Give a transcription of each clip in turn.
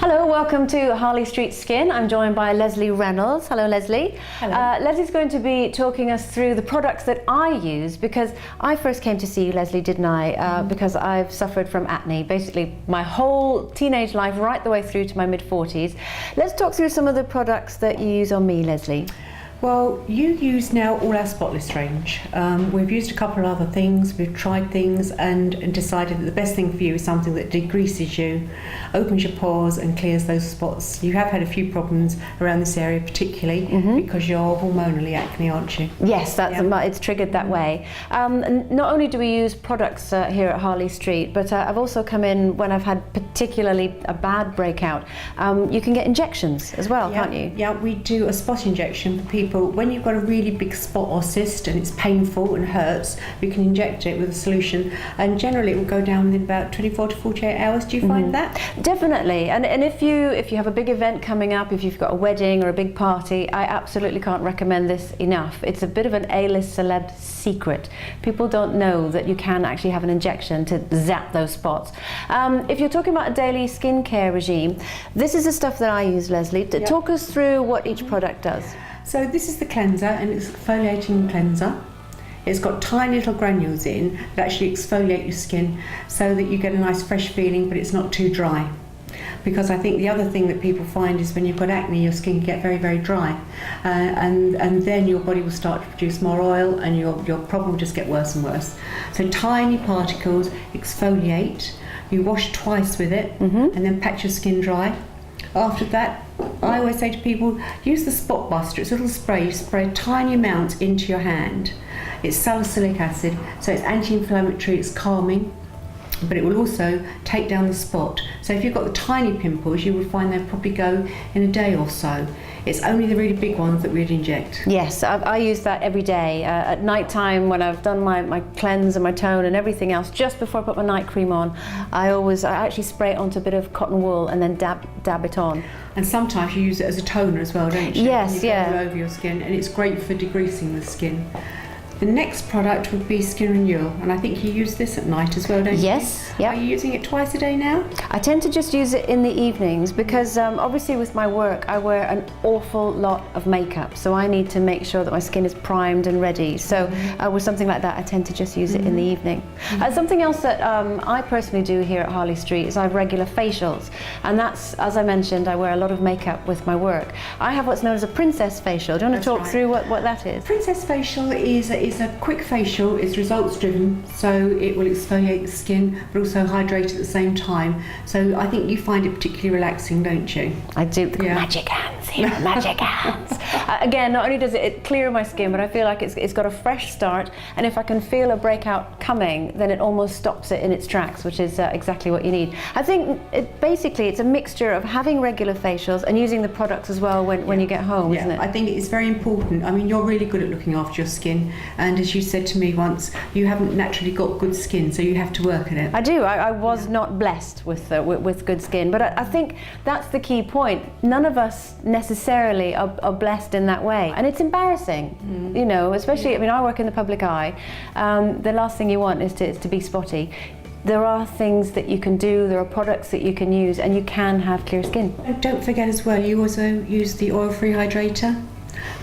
Hello, welcome to Harley Street Skin. I'm joined by Leslie Reynolds. Hello, Leslie. Hello. Leslie's going to be talking us through the products that I use, because I first came to see you, Leslie, didn't I? Because I've suffered from acne, basically my whole teenage life, right the way through to my mid-40s. Let's talk through some of the products that you use on me, Leslie. Well, you use now all our spotless range. We've used a couple of other things, we've tried things and decided that the best thing for you is something that degreases you, opens your pores and clears those spots. You have had a few problems around this area particularly because you're hormonally acne, aren't you? Yes, it's triggered that way. And not only do we use products here at Harley Street, but I've also come in when I've had particularly a bad breakout. You can get injections as well, can't you? Yeah, we do a spot injection for people. When you've got a really big spot or cyst and it's painful and hurts, we can inject it with a solution, and generally it will go down within about 24 to 48 hours. Do you find that? Definitely. And if you have a big event coming up, if you've got a wedding or a big party, I absolutely can't recommend this enough. It's a bit of an A-list celeb secret. People don't know that you can actually have an injection to zap those spots. If you're talking about a daily skincare regime, this is the stuff that I use, Leslie. Talk us through what each product does. So this is the cleanser, and it's an exfoliating cleanser. It's got tiny little granules in that actually exfoliate your skin so that you get a nice fresh feeling, but it's not too dry. Because I think the other thing that people find is when you've got acne, your skin can get very, very dry, and then your body will start to produce more oil, and your problem will just get worse and worse. So tiny particles exfoliate. You wash twice with it, and then pat your skin dry. After that, I always say to people, use the spot buster. It's a little spray. You spray a tiny amount into your hand. It's salicylic acid, so it's anti-inflammatory, it's calming, but it will also take down the spot. So if you've got the tiny pimples, you will find they'll probably go in a day or so. It's only the really big ones that we'd inject. Yes, I use that every day. At night time, when I've done my cleanse and my tone and everything else, just before I put my night cream on, I actually spray it onto a bit of cotton wool and then dab it on. And sometimes you use it as a toner as well, don't you? Yes, you go over your skin, and it's great for degreasing the skin. The next product would be Skin Renewal, and I think you use this at night as well, don't you? Yes, yeah. Are you using it twice a day now? I tend to just use it in the evenings because obviously with my work I wear an awful lot of makeup, so I need to make sure that my skin is primed and ready. So with something like that, I tend to just use it in the evening. Something else that I personally do here at Harley Street is I have regular facials, and that's, as I mentioned, I wear a lot of makeup with my work. I have what's known as a princess facial. Do you want to talk through what that is? Princess facial is a quick facial. It's results driven, so it will exfoliate the skin but also hydrate at the same time. So I think you find it particularly relaxing, don't you? I do. Magic hands here, magic hands. Again, not only does it clear my skin, but I feel like it's got a fresh start, and if I can feel a breakout coming, then it almost stops it in its tracks, which is exactly what you need. I think basically it's a mixture of having regular facials and using the products as well when you get home, isn't it? I think it's very important. I mean, you're really good at looking after your skin, and as you said to me once, you haven't naturally got good skin, so you have to work at it. I do. I was not blessed with good skin, but I think that's the key point. None of us necessarily are blessed in that way, and it's embarrassing, you know, especially, I mean, I work in the public eye. The last thing you want is to be spotty. There are things that you can do, there are products that you can use, and you can have clear skin. And don't forget as well, you also use the oil-free hydrator.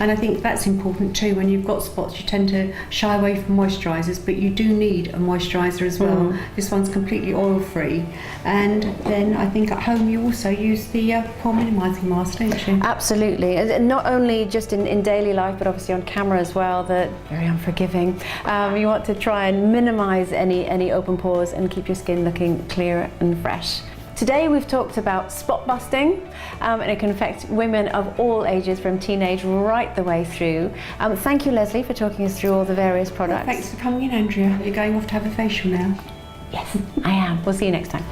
And I think that's important too. When you've got spots, you tend to shy away from moisturisers, but you do need a moisturiser as well. This one's completely oil-free. And then I think at home you also use the pore minimising mask, don't you? Absolutely. And not only just in daily life, but obviously on camera as well. They're very unforgiving. You want to try and minimise any open pores and keep your skin looking clear and fresh. Today we've talked about spot busting, and it can affect women of all ages, from teenage right the way through. Thank you, Leslie, for talking us through all the various products. Well, thanks for coming in, Andrea. You're going off to have a facial now. Yes, I am. We'll see you next time.